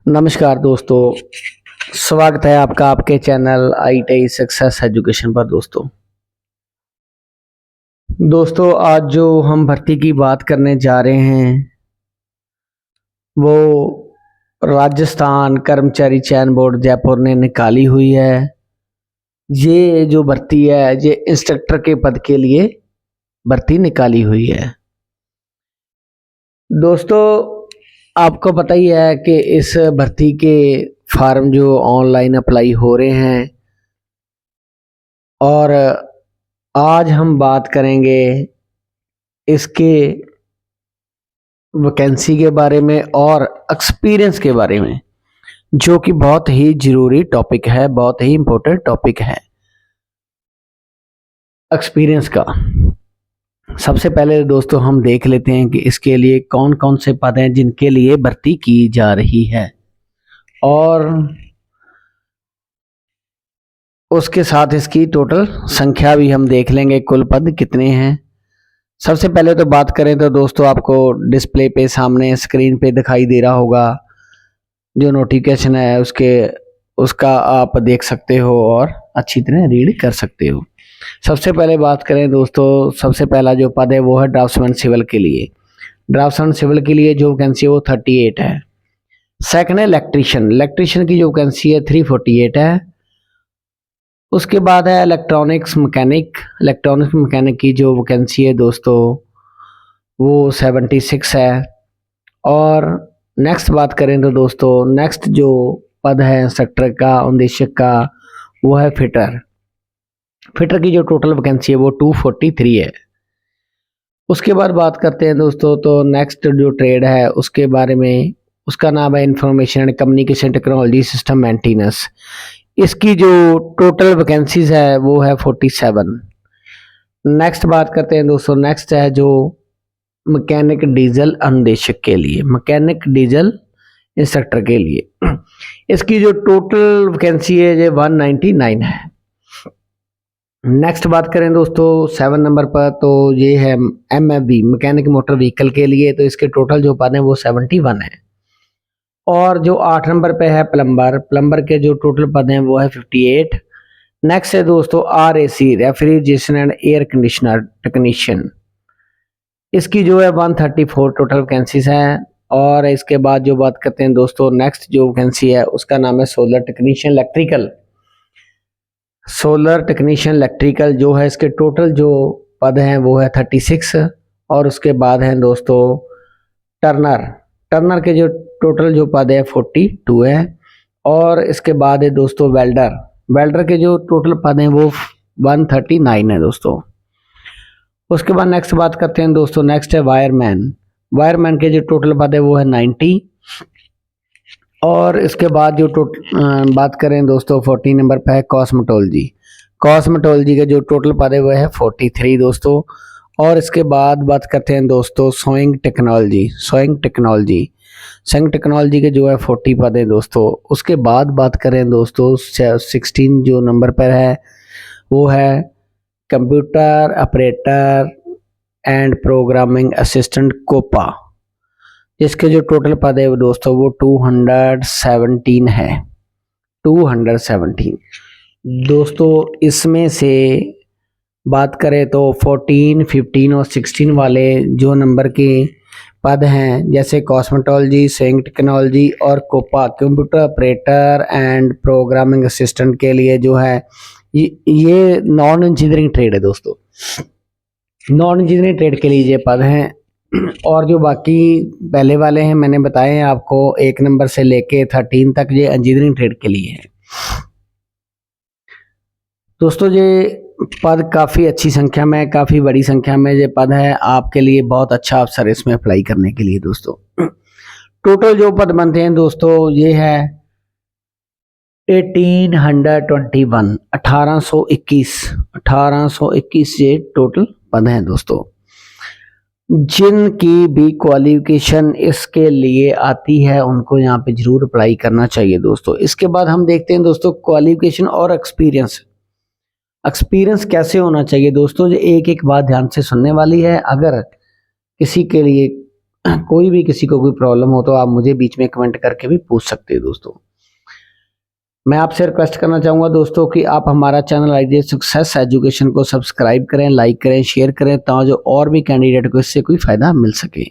नमस्कार दोस्तों, स्वागत है आपका आपके चैनल ITI सक्सेस एजुकेशन पर। दोस्तों आज जो हम भर्ती की बात करने जा रहे हैं वो राजस्थान कर्मचारी चयन बोर्ड जयपुर ने निकाली हुई है। ये जो भर्ती है ये इंस्ट्रक्टर के पद के लिए भर्ती निकाली हुई है। दोस्तों आपको पता ही है कि इस भर्ती के फार्म जो ऑनलाइन अप्लाई हो रहे हैं और आज हम बात करेंगे इसके वैकेंसी के बारे में और एक्सपीरियंस के बारे में, जो कि बहुत ही जरूरी टॉपिक है, बहुत ही इम्पोर्टेंट टॉपिक है एक्सपीरियंस का। सबसे पहले दोस्तों हम देख लेते हैं कि इसके लिए कौन कौन से पद हैं जिनके लिए भर्ती की जा रही है और उसके साथ इसकी टोटल संख्या भी हम देख लेंगे, कुल पद कितने हैं। सबसे पहले तो बात करें तो दोस्तों आपको डिस्प्ले पे सामने स्क्रीन पे दिखाई दे रहा होगा जो नोटिफिकेशन है उसका आप देख सकते हो और अच्छी तरह रीड कर सकते हो। सबसे पहले बात करें दोस्तों, सबसे पहला जो पद है वो है ड्राफ्ट्समैन सिविल के लिए। ड्राफ्ट्समैन सिविल के लिए जो वैकेंसी है वो 38 है। सेकंड है इलेक्ट्रीशियन की जो वैकेंसी है 348 है। उसके बाद है इलेक्ट्रॉनिक्स मैकेनिक की जो वैकेंसी है दोस्तों वो 76 है। और नेक्स्ट बात करें तो दोस्तों नेक्स्ट जो पद है इंस्ट्रक्टर का उद्देश्यक का वो है फिटर की जो टोटल वैकेंसी है वो 243 है। उसके बाद बात करते हैं दोस्तों तो नेक्स्ट जो ट्रेड है उसके बारे में, उसका नाम है information and communication technology system maintenance. इसकी जो टोटल वैकेंसीज है वो है 47। नेक्स्ट बात करते हैं दोस्तों, नेक्स्ट है जो मैकेनिक डीजल अनुदेशक के लिए, मैकेनिक डीजल इंस्ट्रक्टर के लिए। इसकी जो टोटल वैकेंसी है ये 199 है। नेक्स्ट बात करें दोस्तों 7 नंबर पर तो ये है MFV मैकेनिक मोटर व्हीकल के लिए, तो इसके टोटल जो पद हैं वो 71 है। और जो 8 नंबर पे है प्लम्बर के जो टोटल पद हैं वो है 58। नेक्स्ट है दोस्तों RAC refrigeration and air conditioner technician. इसकी जो है 134 टोटल वैकेंसीज हैं। और इसके बाद जो बात करते हैं दोस्तों नेक्स्ट जो वैकेंसी है उसका नाम है सोलर टेक्नीशियन इलेक्ट्रिकल जो है इसके टोटल जो पद हैं वो है 36। और उसके बाद हैं दोस्तों टर्नर के जो टोटल जो पद है 42 है। और इसके बाद है दोस्तों वेल्डर के जो टोटल पद हैं वो 139 है दोस्तों। उसके बाद नेक्स्ट बात करते हैं दोस्तों, नेक्स्ट है वायरमैन के जो टोटल पद है वो है 90। और इसके बाद जो बात करें दोस्तों 14 नंबर पे है कॉस्मेटोलॉजी के जो टोटल पद है वो है 43 दोस्तों। और इसके बाद बात करते हैं दोस्तों सोइंग टेक्नोलॉजी के जो है 40 पद है दोस्तों। उसके बाद बात करें दोस्तों 16 जो नंबर पर है वो है computer operator and programming assistant COPA. इसके जो टोटल पद है दोस्तों वो 217 है। 217 दोस्तों। इसमें से बात करें तो 14, 15 और 16 वाले जो नंबर के पद हैं जैसे कॉस्मेटोलॉजी, सोइंग टेक्नोलॉजी और COPA computer operator and programming assistant के लिए जो है ये नॉन इंजीनियरिंग ट्रेड है दोस्तों। नॉन इंजीनियरिंग ट्रेड के लिए ये पद हैं। और जो बाकी पहले वाले हैं मैंने बताए हैं आपको 1 नंबर से लेके 13 तक ये इंजीनियरिंग ट्रेड के लिए है दोस्तों। ये पद काफ़ी अच्छी संख्या में, काफ़ी बड़ी संख्या में ये पद है, आपके लिए बहुत अच्छा अवसर इसमें अप्लाई करने के लिए दोस्तों। टोटल जो पद बनते हैं दोस्तों ये है 1821 ये टोटल पद हैं दोस्तों। जिनकी भी क्वालिफिकेशन इसके लिए आती है उनको यहाँ पे जरूर अप्लाई करना चाहिए दोस्तों। इसके बाद हम देखते हैं दोस्तों क्वालिफिकेशन और एक्सपीरियंस कैसे होना चाहिए दोस्तों। जो एक एक बात ध्यान से सुनने वाली है। अगर किसी के लिए कोई भी किसी को कोई प्रॉब्लम हो तो आप मुझे बीच में कमेंट करके भी पूछ सकते हैं दोस्तों। मैं आपसे रिक्वेस्ट करना चाहूँगा दोस्तों कि आप हमारा चैनल आईडीएस सक्सेस एजुकेशन को सब्सक्राइब करें, लाइक करें, शेयर करें, ताकि जो और भी कैंडिडेट को इससे कोई फ़ायदा मिल सके।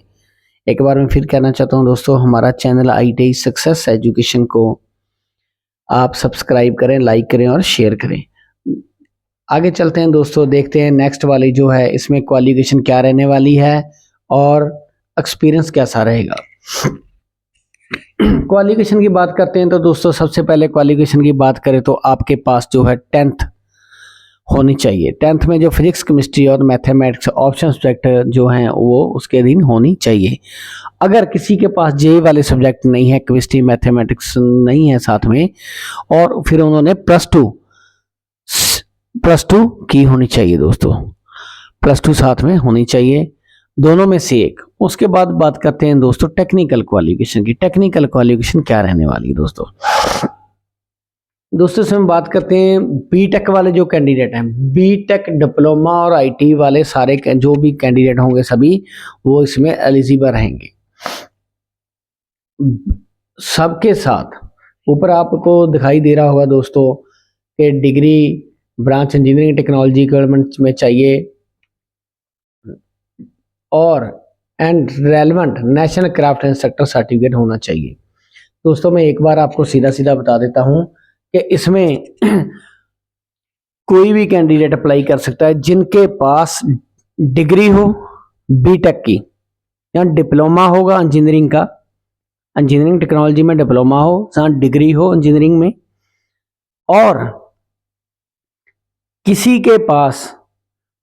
एक बार मैं फिर कहना चाहता हूँ दोस्तों, हमारा चैनल आईडीएस सक्सेस एजुकेशन को आप सब्सक्राइब करें, लाइक करें और शेयर करें। आगे चलते हैं दोस्तों, देखते हैं नेक्स्ट वाली जो है इसमें क्वालिफिकेशन क्या रहने वाली है और एक्सपीरियंस कैसा रहेगा। क्वालिफिकेशन की बात करते हैं तो दोस्तों सबसे पहले क्वालिफिकेशन की बात करें तो आपके पास जो है 10th होनी चाहिए। 10th में जो फिजिक्स, केमिस्ट्री और मैथमेटिक्स ऑप्शन सब्जेक्ट जो हैं वो उसके अधीन होनी चाहिए। अगर किसी के पास जेई वाले सब्जेक्ट नहीं है, केमिस्ट्री मैथमेटिक्स नहीं है साथ में, और फिर उन्होंने प्लस टू की होनी चाहिए दोस्तों, प्लस टू साथ में होनी चाहिए, दोनों में से एक। उसके बाद बात करते हैं दोस्तों टेक्निकल क्वालिफिकेशन की। टेक्निकल क्वालिफिकेशन क्या रहने वाली है दोस्तों? इसमें बात करते हैं बीटेक वाले जो कैंडिडेट हैं, बीटेक, डिप्लोमा और आईटी वाले सारे जो भी कैंडिडेट होंगे सभी वो इसमें एलिजिबल रहेंगे। सबके साथ ऊपर आपको दिखाई दे रहा होगा दोस्तों कि degree branch engineering technology government में चाहिए और and relevant national craft instructor certificate होना चाहिए। दोस्तों मैं एक बार आपको सीधा सीधा बता देता हूं कि इसमें कोई भी कैंडिडेट अप्लाई कर सकता है जिनके पास डिग्री हो बीटेक की या डिप्लोमा होगा इंजीनियरिंग का, इंजीनियरिंग टेक्नोलॉजी में डिप्लोमा हो, जहाँ डिग्री हो इंजीनियरिंग में, और किसी के पास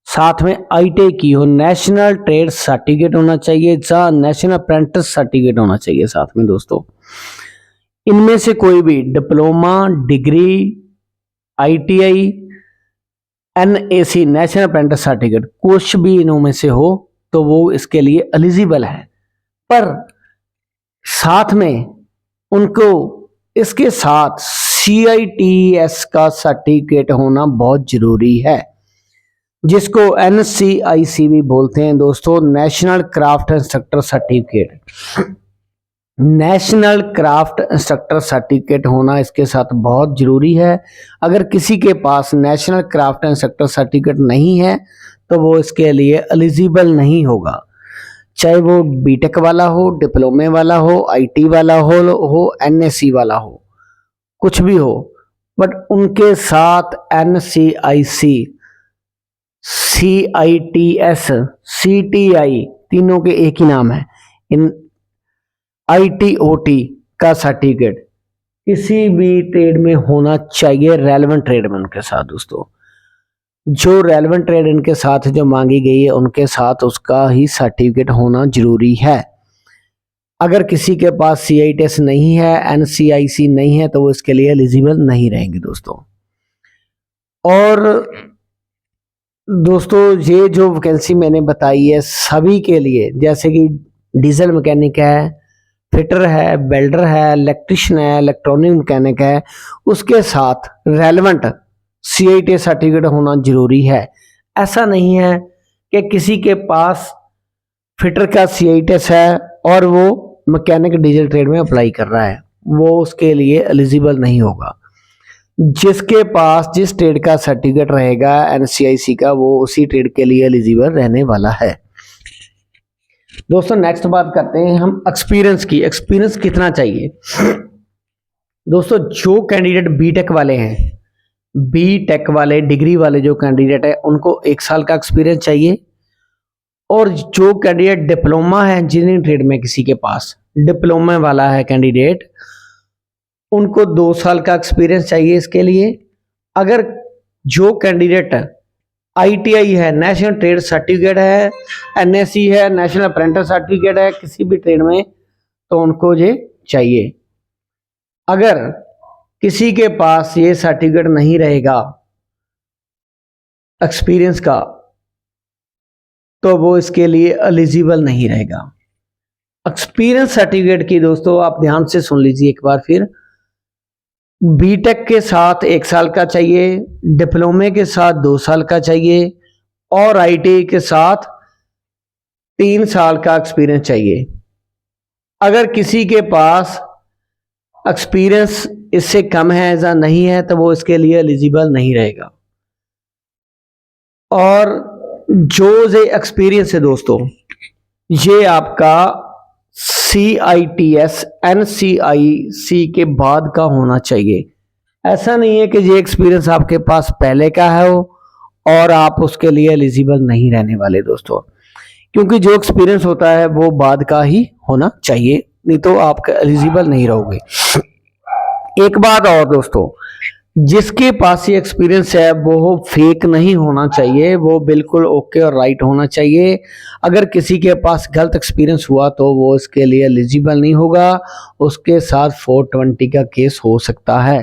साथ में आईटीआई की हो, नेशनल ट्रेड सर्टिफिकेट होना चाहिए, जहाँ नेशनल अप्रेंटिस सर्टिफिकेट होना चाहिए साथ में दोस्तों। इनमें से कोई भी diploma, degree, ITI, NAC national apprentice certificate कुछ भी इनमें से हो तो वो इसके लिए एलिजिबल है, पर साथ में उनको इसके साथ CITS का सर्टिफिकेट होना बहुत जरूरी है, जिसको NCIC भी बोलते हैं दोस्तों, national craft instructor certificate. National craft instructor certificate होना इसके साथ बहुत जरूरी है। अगर किसी के पास नेशनल क्राफ्ट इंस्ट्रक्टर सर्टिफिकेट नहीं है तो वो इसके लिए एलिजिबल नहीं होगा, चाहे वो बीटेक वाला हो, डिप्लोमे वाला हो, आईटी वाला हो, NSC वाला हो, कुछ भी हो, बट उनके साथ NCIC, CITS, CTI तीनों के एक ही नाम है, इन ITOT का सर्टिफिकेट किसी भी ट्रेड में होना चाहिए, रेलेवेंट ट्रेड में उनके साथ दोस्तों। जो रेलेवेंट ट्रेड इनके साथ जो मांगी गई है उनके साथ उसका ही सर्टिफिकेट होना जरूरी है। अगर किसी के पास CITS नहीं है, NCIC नहीं है तो वो इसके लिए एलिजिबल नहीं रहेंगे दोस्तों। और दोस्तों ये जो वैकेंसी मैंने बताई है सभी के लिए, जैसे कि डीजल मैकेनिक है, फिटर है, वेल्डर है, इलेक्ट्रिशियन है, इलेक्ट्रॉनिक मैकेनिक है, उसके साथ रेलेवेंट CITS सर्टिफिकेट होना जरूरी है। ऐसा नहीं है कि किसी के पास फिटर का CITS है और वो मैकेनिक डीजल ट्रेड में अप्लाई कर रहा है, वो उसके लिए एलिजिबल नहीं होगा। जिसके पास जिस ट्रेड का सर्टिफिकेट रहेगा NCIC का, वो उसी ट्रेड के लिए एलिजिबल रहने वाला है दोस्तों। नेक्स्ट बात करते हैं हम एक्सपीरियंस की। एक्सपीरियंस कितना चाहिए दोस्तों? जो कैंडिडेट बीटेक वाले हैं, बीटेक वाले डिग्री वाले जो कैंडिडेट है उनको 1 साल का एक्सपीरियंस चाहिए, और जो कैंडिडेट डिप्लोमा है इंजीनियरिंग ट्रेड में, किसी के पास डिप्लोमा वाला है कैंडिडेट, उनको 2 साल का एक्सपीरियंस चाहिए इसके लिए। अगर जो कैंडिडेट ITI है, नेशनल ट्रेड सर्टिफिकेट है, NSC है, नेशनल अप्रेंटिस सर्टिफिकेट है किसी भी ट्रेड में, तो उनको ये चाहिए। अगर किसी के पास ये सर्टिफिकेट नहीं रहेगा एक्सपीरियंस का तो वो इसके लिए एलिजिबल नहीं रहेगा। एक्सपीरियंस सर्टिफिकेट की दोस्तों आप ध्यान से सुन लीजिए एक बार फिर। बीटेक के साथ 1 साल का चाहिए, डिप्लोमे के साथ 2 साल का चाहिए, और ITI के साथ 3 साल का एक्सपीरियंस चाहिए। अगर किसी के पास एक्सपीरियंस इससे कम है ऐसा नहीं है तो वो इसके लिए एलिजिबल नहीं रहेगा। और जो ये एक्सपीरियंस है दोस्तों, ये आपका CITS NCIC के बाद का होना चाहिए। ऐसा नहीं है कि ये एक्सपीरियंस आपके पास पहले का है और आप उसके लिए एलिजिबल नहीं रहने वाले दोस्तों, क्योंकि जो एक्सपीरियंस होता है वो बाद का ही होना चाहिए, नहीं तो आप एलिजिबल नहीं रहोगे। एक बात और दोस्तों, जिसके पास ये एक्सपीरियंस है वो फेक नहीं होना चाहिए, वो बिल्कुल ओके और राइट होना चाहिए। अगर किसी के पास गलत एक्सपीरियंस हुआ तो वो इसके लिए एलिजिबल नहीं होगा, उसके साथ 420 का केस हो सकता है।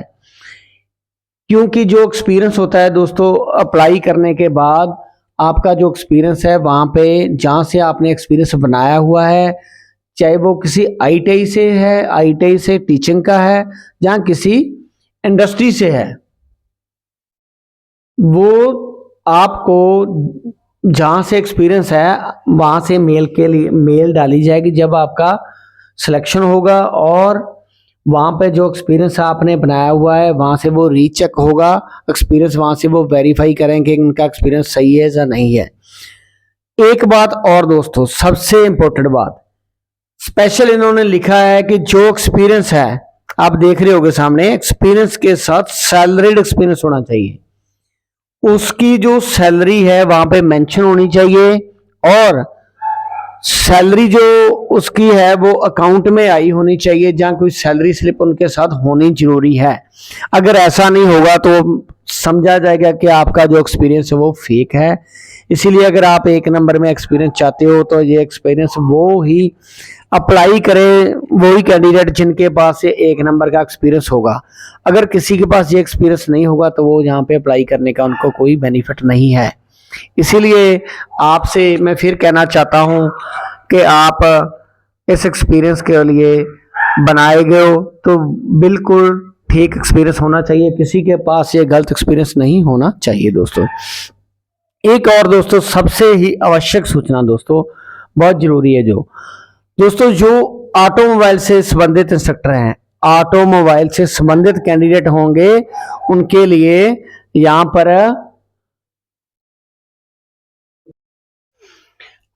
क्योंकि जो एक्सपीरियंस होता है दोस्तों, अप्लाई करने के बाद आपका जो एक्सपीरियंस है वहाँ पे जहाँ से आपने एक्सपीरियंस बनाया हुआ है, चाहे वो किसी ITI से है, ITI से टीचिंग का है, जहाँ किसी इंडस्ट्री से है, वो आपको जहाँ से एक्सपीरियंस है वहाँ से मेल के लिए मेल डाली जाएगी जब आपका सिलेक्शन होगा, और वहाँ पे जो एक्सपीरियंस आपने बनाया हुआ है वहाँ से वो रीचेक होगा एक्सपीरियंस, वहाँ से वो वेरीफाई करेंगे कि इनका एक्सपीरियंस सही है या नहीं है। एक बात और दोस्तों, सबसे इंपॉर्टेंट बात, स्पेशल इन्होंने लिखा है कि जो एक्सपीरियंस है, आप देख रहे होगे सामने, एक्सपीरियंस के साथ सैलरीड एक्सपीरियंस होना चाहिए। उसकी जो सैलरी है वहां पे मेंशन होनी चाहिए, और सैलरी जो उसकी है वो अकाउंट में आई होनी चाहिए, जहां कोई सैलरी स्लिप उनके साथ होनी जरूरी है। अगर ऐसा नहीं होगा तो समझा जाएगा कि आपका जो एक्सपीरियंस है वो फेक है। इसीलिए अगर आप एक नंबर में एक्सपीरियंस चाहते हो तो ये एक्सपीरियंस वो ही अप्लाई करें, वही कैंडिडेट जिनके पास ये एक नंबर का एक्सपीरियंस होगा। अगर किसी के पास ये एक्सपीरियंस नहीं होगा तो वो यहाँ पे अप्लाई करने का उनको कोई बेनिफिट नहीं है। इसीलिए आपसे मैं फिर कहना चाहता हूँ कि आप इस एक्सपीरियंस के लिए बनाए गए हो तो बिल्कुल ठीक एक्सपीरियंस होना चाहिए, किसी के पास ये गलत एक्सपीरियंस नहीं होना चाहिए दोस्तों। एक और दोस्तों, सबसे ही आवश्यक सूचना दोस्तों, बहुत जरूरी है, जो दोस्तों जो ऑटोमोबाइल से संबंधित इंस्ट्रक्टर हैं, ऑटोमोबाइल से संबंधित कैंडिडेट होंगे, उनके लिए यहां पर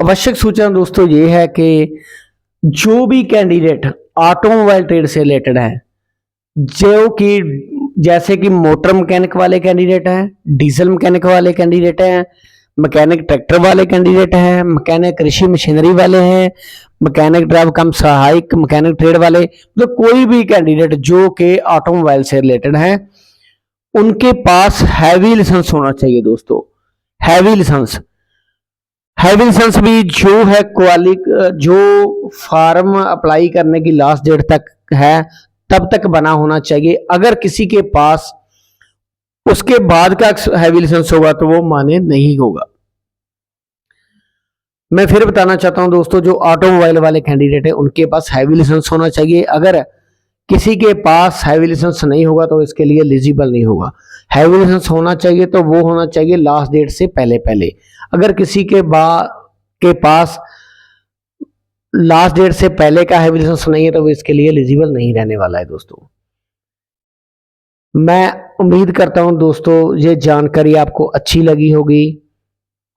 आवश्यक सूचना दोस्तों ये है कि जो भी कैंडिडेट ऑटोमोबाइल ट्रेड से रिलेटेड है, जो कि जैसे कि मोटर मैकेनिक वाले कैंडिडेट हैं, डीजल मैकेनिक वाले कैंडिडेट हैं, मैकेनिक ट्रैक्टर वाले कैंडिडेट हैं, मैकेनिक कृषि मशीनरी वाले हैं, मैकेनिक ड्राइव कम सहायक मैकेनिक ट्रेड वाले, तो कोई भी कैंडिडेट जो कि ऑटोमोबाइल से रिलेटेड है, उनके पास हैवी लाइसेंस होना चाहिए दोस्तों। हैवी लाइसेंस भी जो है जो फॉर्म अप्लाई करने की लास्ट डेट तक है तब तक बना होना चाहिए। अगर किसी के पास उसके बाद का हैवी लाइसेंस होगा तो वो मान्य नहीं होगा। मैं फिर बताना चाहता हूं दोस्तों, जो ऑटोमोबाइल वाले कैंडिडेट है उनके पास हैवी लाइसेंस होना चाहिए। अगर किसी के पास हैवी लाइसेंस नहीं होगा तो इसके लिए एलिजिबल नहीं होगा। हैवी लाइसेंस होना चाहिए तो वो होना चाहिए लास्ट डेट से पहले पहले। अगर किसी के पास लास्ट डेट से पहले का हैवी लाइसेंस नहीं है तो वो इसके लिए एलिजिबल नहीं रहने वाला है दोस्तों। मैं उम्मीद करता हूं दोस्तों ये जानकारी आपको अच्छी लगी होगी,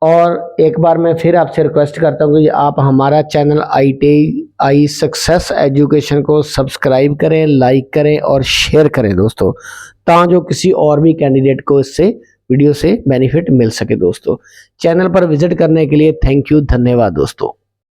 और एक बार मैं फिर आपसे रिक्वेस्ट करता हूं कि आप हमारा चैनल ITI सक्सेस एजुकेशन को सब्सक्राइब करें, लाइक करें और शेयर करें दोस्तों, ताकि किसी और भी कैंडिडेट को इससे वीडियो से बेनिफिट मिल सके दोस्तों। चैनल पर विजिट करने के लिए थैंक यू, धन्यवाद दोस्तों।